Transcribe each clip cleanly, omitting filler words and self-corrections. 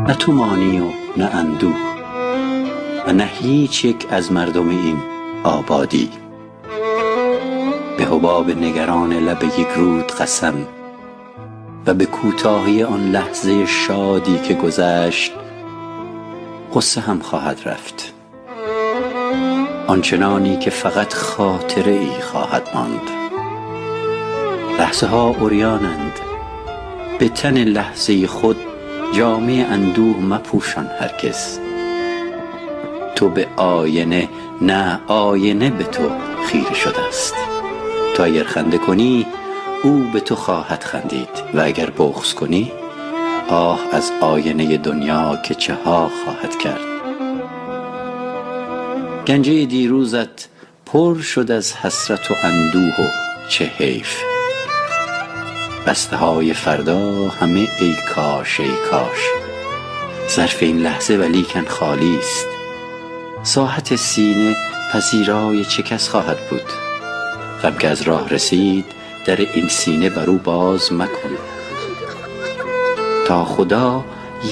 نه تو مانی و نه اندوه و نه هیچ یک از مردم این آبادی. به حباب نگران لب یک رود قسم و به کوتاهی آن لحظه شادی که گذشت غصه هم خواهد رفت، آنچنانی که فقط خاطره ای خواهد ماند. لحظه ها عریانند، به تن لحظه خود جامه اندوه مپوشان هرگز. تو به آینه، نه آینه به تو خیره شده است. تو اگر خنده کنی او به تو خواهد خندید و اگر بغض کنی آه از آینه دنیا که چه ها خواهد کرد. گنجه دیروزت پر شد از حسرت و اندوه و چه حیف. بسته های فردا همه ای کاش ای کاش. ظرف این لحظه ولیکن خالی است. ساحت سینه پذیرای چه کس خواهد بود؟ غم که از راه رسید در این سینه بر او باز مکن. تا خدا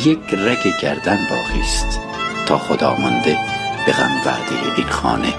یک رگ گردن باقی است، تا خدا مانده به غم وعده این خانه.